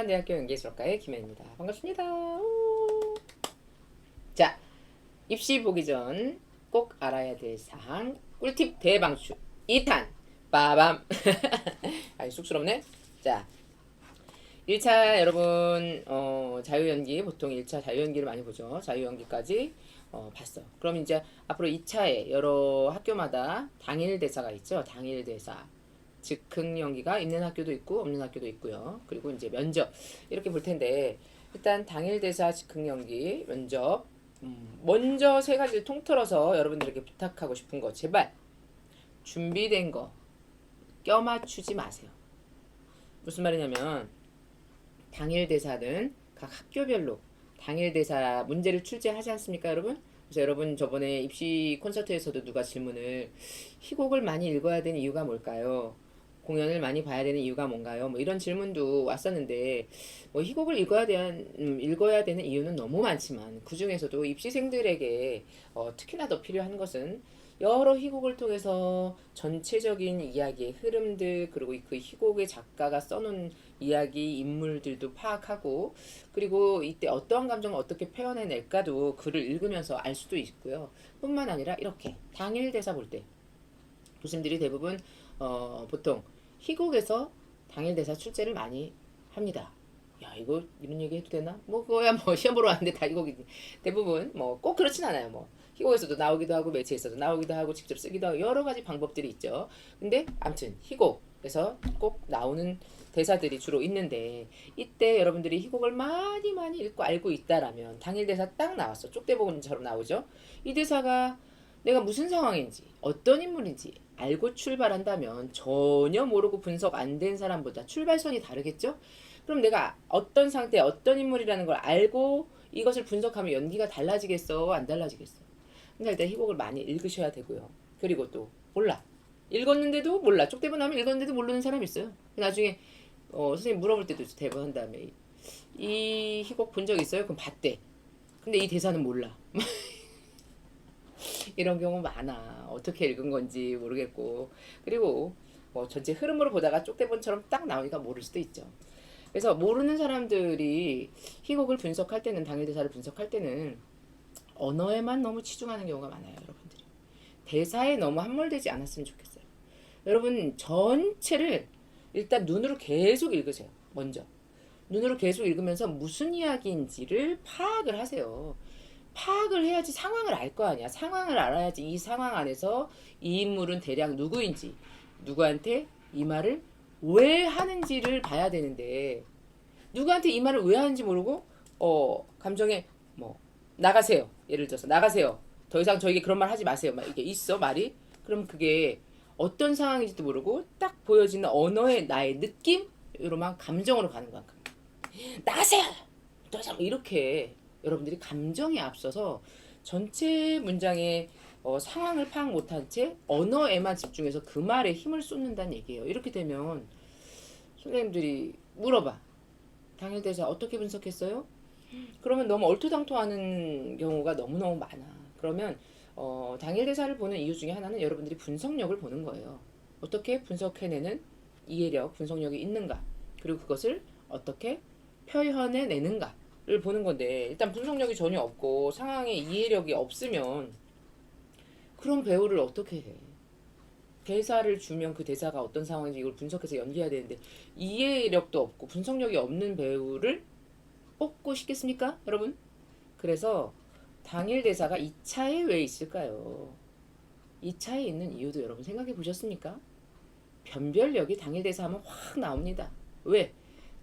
한산대학교 연기술학과의 김혜입니다. 반갑습니다. 오. 자, 입시 보기 전 꼭 알아야 될 사항 꿀팁 대방출 2탄 빠밤. 아이 쑥스럽네. 자, 1차 여러분 자유연기 보통 1차 자유연기를 많이 보죠. 자유연기까지 봤어. 그럼 이제 앞으로 2차에 여러 학교마다 당일 대사가 있죠. 당일 대사. 즉흥 연기가 있는 학교도 있고 없는 학교도 있고요. 그리고 이제 면접 이렇게 볼 텐데 일단 당일 대사 즉흥 연기 면접 먼저 세 가지를 통틀어서 여러분들에게 부탁하고 싶은 거 제발 준비된 거 껴맞추지 마세요. 무슨 말이냐면 당일 대사는 각 학교별로 당일 대사 문제를 출제하지 않습니까, 여러분? 그래서 여러분 저번에 입시 콘서트에서도 누가 질문을 희곡을 많이 읽어야 되는 이유가 뭘까요? 공연을 많이 봐야 되는 이유가 뭔가요? 뭐 이런 질문도 왔었는데 뭐 희곡을 읽어야 되는 이유는 너무 많지만 그 중에서도 입시생들에게 특히나 더 필요한 것은 여러 희곡을 통해서 전체적인 이야기의 흐름들 그리고 그 희곡의 작가가 써놓은 이야기 인물들도 파악하고 그리고 이때 어떠한 감정을 어떻게 표현해낼까도 글을 읽으면서 알 수도 있고요. 뿐만 아니라 이렇게 당일 대사 볼 때 교수님들이 대부분 보통 희곡에서 당일 대사 출제를 많이 합니다. 야 이거 이런 얘기 해도 되나? 뭐 그거야 뭐 시험 보러 왔는데 다 희곡이지. 대부분 뭐 꼭 그렇진 않아요. 뭐 희곡에서도 나오기도 하고 매체에서도 나오기도 하고 직접 쓰기도 하고 여러 가지 방법들이 있죠. 근데 아무튼 희곡에서 꼭 나오는 대사들이 주로 있는데 이때 여러분들이 희곡을 많이 읽고 알고 있다라면 당일 대사 딱 나왔어. 쪽대본처럼 나오죠. 이 대사가 내가 무슨 상황인지 어떤 인물인지 알고 출발한다면 전혀 모르고 분석 안 된 사람보다 출발선이 다르겠죠? 그럼 내가 어떤 상태 어떤 인물이라는 걸 알고 이것을 분석하면 연기가 달라지겠어 안 달라지겠어? 근데 일단 희곡을 많이 읽으셔야 되고요. 그리고 또 몰라. 읽었는데도 몰라. 쪽대본 나오면 읽었는데도 모르는 사람이 있어요. 나중에 선생님 물어볼 때도 대본 한 다음에 이 희곡 본 적 있어요? 그럼 봤대. 근데 이 대사는 몰라. 이런 경우 많아. 어떻게 읽은 건지 모르겠고. 그리고 뭐 전체 흐름으로 보다가 쪽대본처럼 딱 나오니까 모를 수도 있죠. 그래서 모르는 사람들이 희곡을 분석할 때는 당일 대사를 분석할 때는 언어에만 너무 치중하는 경우가 많아요, 여러분들이. 대사에 너무 함몰되지 않았으면 좋겠어요. 여러분 전체를 일단 눈으로 계속 읽으세요. 먼저. 눈으로 계속 읽으면서 무슨 이야기인지를 파악을 하세요. 파악을 해야지 상황을 알 거 아니야. 상황을 알아야지 이 상황 안에서 이 인물은 대략 누구인지, 누구한테 이 말을 왜 하는지를 봐야 되는데, 누구한테 이 말을 왜 하는지 모르고, 감정에, 뭐, 나가세요. 예를 들어서, 나가세요. 더 이상 저에게 그런 말 하지 마세요. 막 이게 있어, 말이. 그럼 그게 어떤 상황인지도 모르고, 딱 보여지는 언어의 나의 느낌으로만 감정으로 가는 거야. 나가세요! 더 이상 이렇게 여러분들이 감정에 앞서서 전체 문장의 상황을 파악 못한 채 언어에만 집중해서 그 말에 힘을 쏟는다는 얘기예요. 이렇게 되면 선생님들이 물어봐. 당일 대사 어떻게 분석했어요? 그러면 너무 얼토당토하는 경우가 너무너무 많아. 그러면 당일 대사를 보는 이유 중에 하나는 여러분들이 분석력을 보는 거예요. 어떻게 분석해내는 이해력, 분석력이 있는가. 그리고 그것을 어떻게 표현해내는가를 보는 건데 일단 분석력이 전혀 없고 상황에 이해력이 없으면 그런 배우를 어떻게 해? 대사를 주면 그 대사가 어떤 상황인지 이걸 분석해서 연기해야 되는데 이해력도 없고 분석력이 없는 배우를 뽑고 싶겠습니까, 여러분? 그래서 당일 대사가 2차에 왜 있을까요? 2차에 있는 이유도 여러분 생각해 보셨습니까? 변별력이 당일 대사하면 확 나옵니다. 왜?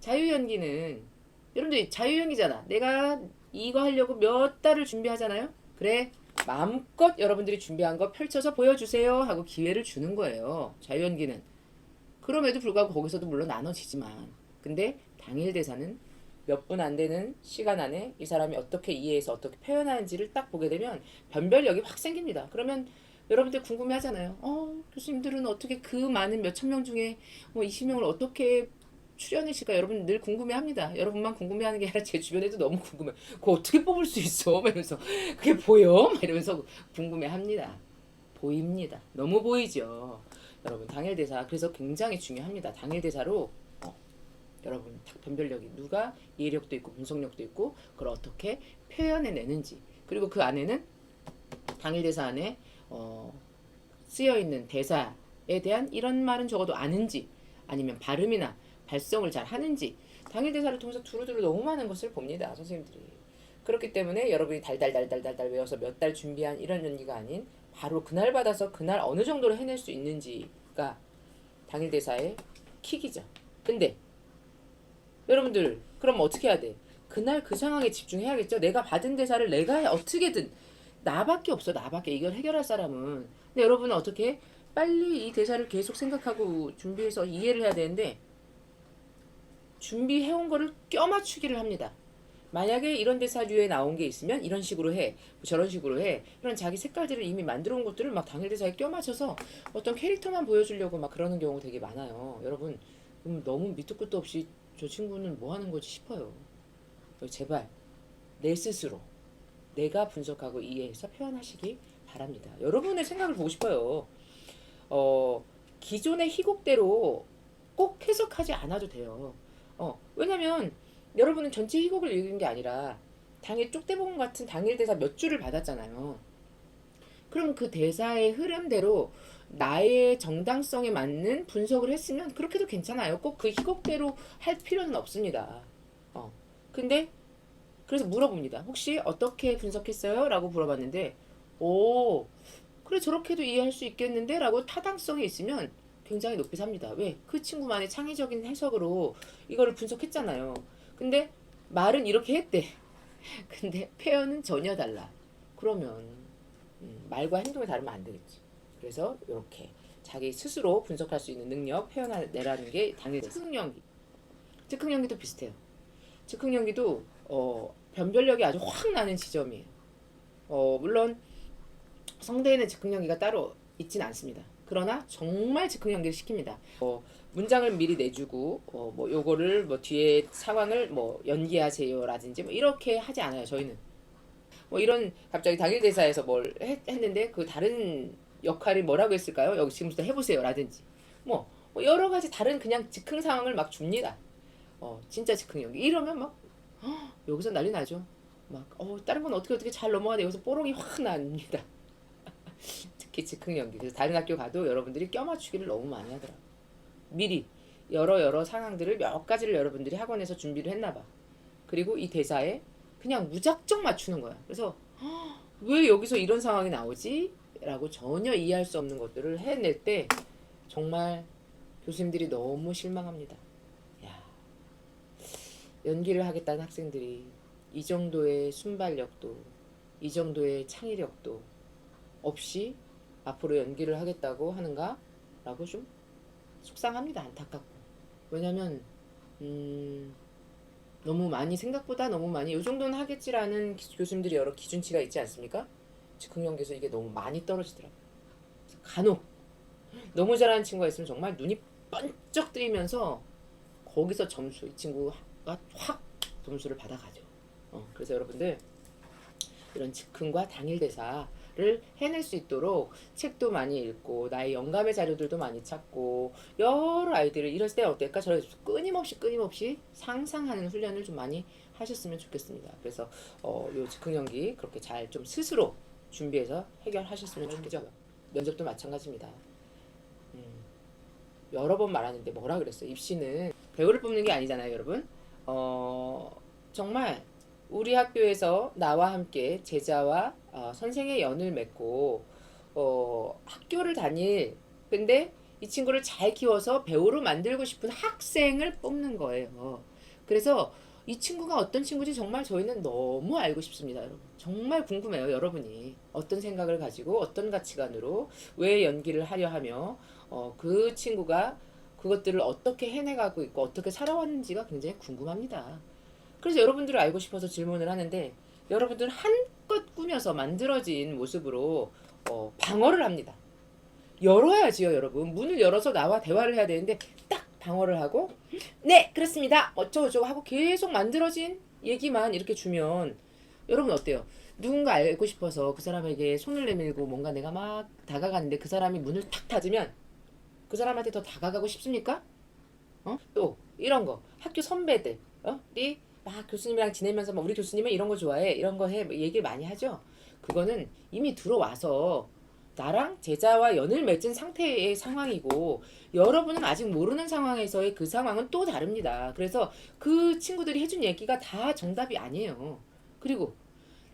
자유연기는 여러분들 자유연기잖아. 내가 이거 하려고 몇 달을 준비하잖아요. 그래 마음껏 여러분들이 준비한 거 펼쳐서 보여주세요 하고 기회를 주는 거예요. 자유연기는. 그럼에도 불구하고 거기서도 물론 나눠지지만 근데 당일 대사는 몇 분 안 되는 시간 안에 이 사람이 어떻게 이해해서 어떻게 표현하는지를 딱 보게 되면 변별력이 확 생깁니다. 그러면 여러분들 궁금해 하잖아요. 교수님들은 어떻게 그 많은 몇천 명 중에 뭐 20명을 어떻게 출연이실까 여러분 늘 궁금해합니다. 여러분만 궁금해하는 게 아니라 제 주변에도 너무 궁금해. 그거 어떻게 뽑을 수 있어? 이러면서 그게 보여? 이러면서 궁금해합니다. 보입니다. 너무 보이죠. 여러분 당일 대사 그래서 굉장히 중요합니다. 당일 대사로 여러분 딱 변별력이 누가 이해력도 있고 분석력도 있고 그걸 어떻게 표현해내는지 그리고 그 안에는 당일 대사 안에 쓰여있는 대사에 대한 이런 말은 적어도 아는지 아니면 발음이나 발성을 잘 하는지 당일 대사를 통해서 두루두루 너무 많은 것을 봅니다. 선생님들이. 그렇기 때문에 여러분이 달달달달달달 외워서 몇 달 준비한 이런 연기가 아닌 바로 그날 받아서 그날 어느 정도로 해낼 수 있는지가 당일 대사의 킥이죠. 근데 여러분들 그럼 어떻게 해야 돼? 그날 그 상황에 집중해야겠죠. 내가 받은 대사를 내가 어떻게든 나밖에 없어. 나밖에 이걸 해결할 사람은. 근데 여러분은 어떻게 빨리 이 대사를 계속 생각하고 준비해서 이해를 해야 되는데 준비해온 거를 껴맞추기를 합니다. 만약에 이런 대사류에 나온 게 있으면 이런 식으로 해, 저런 식으로 해. 이런 자기 색깔들을 이미 만들어 온 것들을 막 당일 대사에 껴맞춰서 어떤 캐릭터만 보여주려고 막 그러는 경우가 되게 많아요. 여러분 너무 밑도 끝도 없이 저 친구는 뭐 하는 거지 싶어요. 제발 내 스스로 내가 분석하고 이해해서 표현하시기 바랍니다. 여러분의 생각을 보고 싶어요. 기존의 희곡대로 꼭 해석하지 않아도 돼요. 왜냐면 여러분은 전체 희곡을 읽은 게 아니라 당일 쪽대본 같은 당일 대사 몇 줄을 받았잖아요. 그럼 그 대사의 흐름대로 나의 정당성에 맞는 분석을 했으면 그렇게도 괜찮아요. 꼭 그 희곡대로 할 필요는 없습니다. 근데 그래서 물어봅니다. 혹시 어떻게 분석했어요? 라고 물어봤는데 오 그래 저렇게도 이해할 수 있겠는데? 라고 타당성이 있으면 굉장히 높이 삽니다. 왜? 그 친구만의 창의적인 해석으로 이거를 분석했잖아요. 근데 말은 이렇게 했대. 근데 표현은 전혀 달라. 그러면 말과 행동이 다르면 안 되겠지. 그래서 이렇게 자기 스스로 분석할 수 있는 능력 표현해내라는 게 당연히 즉흥연기. 즉흥연기도 비슷해요. 즉흥연기도 변별력이 아주 확 나는 지점이에요. 물론 성대에는 즉흥연기가 따로 있진 않습니다. 그러나 정말 즉흥연기를 시킵니다. 문장을 미리 내주고 뭐 요거를 뭐 뒤에 상황을 뭐 연기하세요라든지 뭐 이렇게 하지 않아요. 저희는 뭐 이런 갑자기 당일 대사에서 뭘 했는데 그 다른 역할이 뭐라고 했을까요? 여기 지금부터 해보세요라든지 뭐 여러 가지 다른 그냥 즉흥 상황을 막 줍니다. 진짜 즉흥연기 이러면 막 여기서 난리 나죠. 막 다른 건 어떻게 잘 넘어가는데 여기서 뽀록이 확 납니다. 특히 즉흥연기. 그래서 다른 학교 가도 여러분들이 껴맞추기를 너무 많이 하더라고요. 미리 여러 상황들을 몇 가지를 여러분들이 학원에서 준비를 했나 봐. 그리고 이 대사에 그냥 무작정 맞추는 거야. 그래서 왜 여기서 이런 상황이 나오지? 라고 전혀 이해할 수 없는 것들을 해낼 때 정말 교수님들이 너무 실망합니다. 야, 연기를 하겠다는 학생들이 이 정도의 순발력도 이 정도의 창의력도 없이 앞으로 연기를 하겠다고 하는가? 라고 좀 속상합니다. 안타깝고. 왜냐면 너무 많이 생각보다 너무 많이 이 정도는 하겠지라는 교수님들이 여러 기준치가 있지 않습니까? 즉흥연기에서 이게 너무 많이 떨어지더라고요. 간혹 너무 잘하는 친구가 있으면 정말 눈이 번쩍 뜨이면서 거기서 점수 이 친구가 확 점수를 받아가죠. 그래서 여러분들 이런 즉흥과 당일 대사를 해낼 수 있도록 책도 많이 읽고 나의 영감의 자료들도 많이 찾고 여러 아이들을 이럴 때 어떨까 저럴 때 끊임없이 상상하는 훈련을 좀 많이 하셨으면 좋겠습니다. 그래서 요 즉흥연기 그렇게 잘 좀 스스로 준비해서 해결하셨으면 좋겠고요. 면접도 마찬가지입니다. 여러 번 말하는데 뭐라 그랬어요? 입시는 배우를 뽑는 게 아니잖아요, 여러분. 정말 우리 학교에서 나와 함께 제자와 선생의 연을 맺고 학교를 다닐 근데 이 친구를 잘 키워서 배우로 만들고 싶은 학생을 뽑는 거예요. 그래서 이 친구가 어떤 친구인지 정말 저희는 너무 알고 싶습니다, 여러분. 정말 궁금해요, 여러분이 어떤 생각을 가지고 어떤 가치관으로 왜 연기를 하려 하며 그 친구가 그것들을 어떻게 해내가고 있고 어떻게 살아왔는지가 굉장히 궁금합니다. 그래서 여러분들을 알고 싶어서 질문을 하는데 여러분들은 한껏 꾸며서 만들어진 모습으로 방어를 합니다. 열어야지요, 여러분. 문을 열어서 나와 대화를 해야 되는데 딱 방어를 하고 네 그렇습니다 어쩌고저쩌고 하고 계속 만들어진 얘기만 이렇게 주면 여러분 어때요? 누군가 알고 싶어서 그 사람에게 손을 내밀고 뭔가 내가 막 다가가는데 그 사람이 문을 탁 닫으면 그 사람한테 더 다가가고 싶습니까? 또 이런 거 학교 선배들 이 막 교수님이랑 지내면서 막 우리 교수님은 이런 거 좋아해 이런 거 해 얘기를 많이 하죠. 그거는 이미 들어와서 나랑 제자와 연을 맺은 상태의 상황이고 여러분은 아직 모르는 상황에서의 그 상황은 또 다릅니다. 그래서 그 친구들이 해준 얘기가 다 정답이 아니에요. 그리고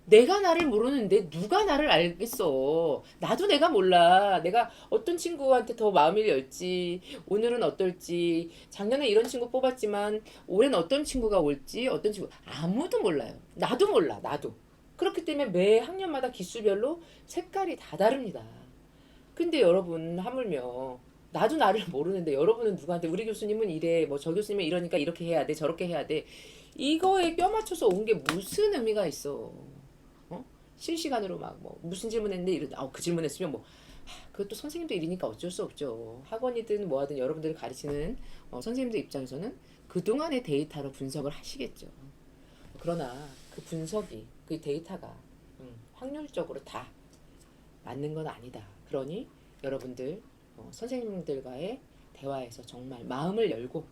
내가 나를 모르는데 누가 나를 알겠어. 나도 내가 몰라. 내가 어떤 친구한테 더 마음을 열지, 오늘은 어떨지, 작년에 이런 친구 뽑았지만 올해는 어떤 친구가 올지, 어떤 친구 아무도 몰라요. 나도 몰라. 나도. 그렇기 때문에 매 학년마다 기수별로 색깔이 다 다릅니다. 근데 여러분 하물며 나도 나를 모르는데 여러분은 누구한테 우리 교수님은 이래, 뭐 저 교수님은 이러니까 이렇게 해야 돼, 저렇게 해야 돼. 이거에 껴 맞춰서 온 게 무슨 의미가 있어? 실시간으로 막 뭐 무슨 질문했는데 이런 그 질문했으면 뭐 그것도 선생님도 일이니까 어쩔 수 없죠. 학원이든 뭐하든 여러분들을 가르치는 선생님들 입장에서는 그동안의 데이터로 분석을 하시겠죠. 그러나 그 분석이 그 데이터가 확률적으로 다 맞는 건 아니다. 그러니 여러분들 선생님들과의 대화에서 정말 마음을 열고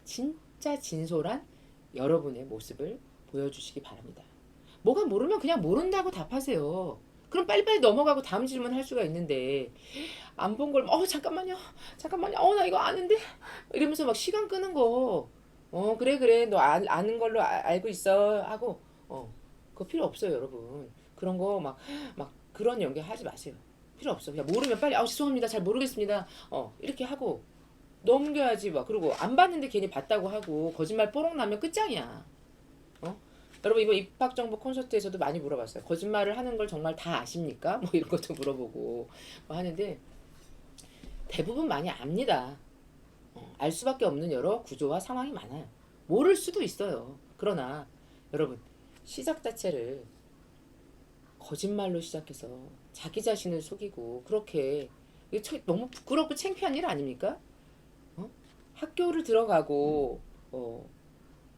진짜 진솔한 여러분의 모습을 보여주시기 바랍니다. 뭐가 모르면 그냥 모른다고 답하세요. 그럼 빨리빨리 넘어가고 다음 질문 할 수가 있는데 안 본 걸 잠깐만요 나 이거 아는데 이러면서 막 시간 끄는 거 그래 너 아는 걸로 알고 있어 하고 그거 필요 없어요 여러분. 그런 거 막 그런 연기하지 마세요. 필요 없어. 그냥 모르면 빨리 죄송합니다 잘 모르겠습니다 이렇게 하고 넘겨야지. 막 그리고 안 봤는데 괜히 봤다고 하고 거짓말 뽀록 나면 끝장이야. 여러분 이번 입학정보 콘서트에서도 많이 물어봤어요. 거짓말을 하는 걸 정말 다 아십니까? 뭐 이런 것도 물어보고 뭐 하는데 대부분 많이 압니다. 알 수밖에 없는 여러 구조와 상황이 많아요. 모를 수도 있어요. 그러나 여러분 시작 자체를 거짓말로 시작해서 자기 자신을 속이고 그렇게 너무 부끄럽고 창피한 일 아닙니까? 학교를 들어가고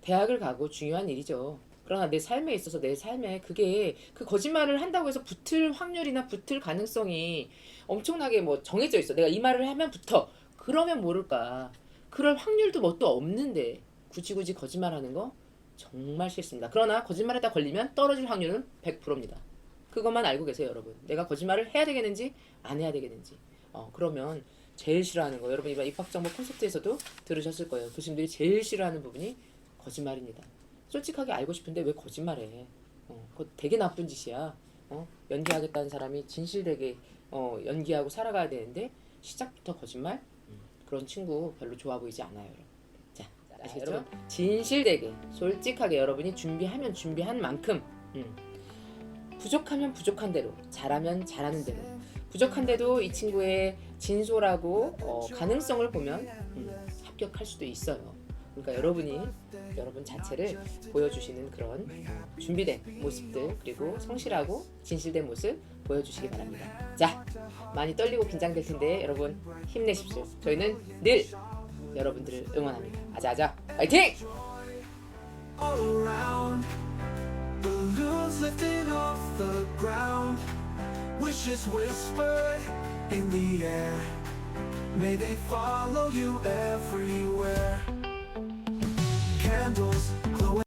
대학을 가고 중요한 일이죠. 그러나 내 삶에 있어서 내 삶에 그게 그 거짓말을 한다고 해서 붙을 확률이나 붙을 가능성이 엄청나게 뭐 정해져 있어. 내가 이 말을 하면 붙어. 그러면 모를까. 그럴 확률도 뭣도 없는데 굳이 거짓말하는 거 정말 싫습니다. 그러나 거짓말에다 걸리면 떨어질 확률은 100%입니다. 그것만 알고 계세요 여러분. 내가 거짓말을 해야 되겠는지 안 해야 되겠는지. 그러면 제일 싫어하는 거 여러분 이번 입학정보 콘서트에서도 들으셨을 거예요. 교수님들이 제일 싫어하는 부분이 거짓말입니다. 솔직하게 알고 싶은데 왜 거짓말해? 그거 되게 나쁜 짓이야. 연기하겠다는 사람이 진실되게 연기하고 살아가야 되는데 시작부터 거짓말? 그런 친구 별로 좋아 보이지 않아요. 자, 아시겠죠? 여러분, 진실되게 솔직하게 여러분이 준비하면 준비한 만큼 부족하면 부족한 대로 잘하면 잘하는 대로 부족한데도 이 친구의 진솔하고 가능성을 보면 합격할 수도 있어요. 그러니까 여러분이 여러분 자체를 보여주시는 그런 준비된 모습들 그리고 성실하고 진실된 모습 보여주시기 바랍니다. 자, 많이 떨리고 긴장될 텐데 여러분 힘내십시오. 저희는 늘 여러분들을 응원합니다. 아자아자 파이팅! Wishes whispered in the air. May they follow you everywhere. Candles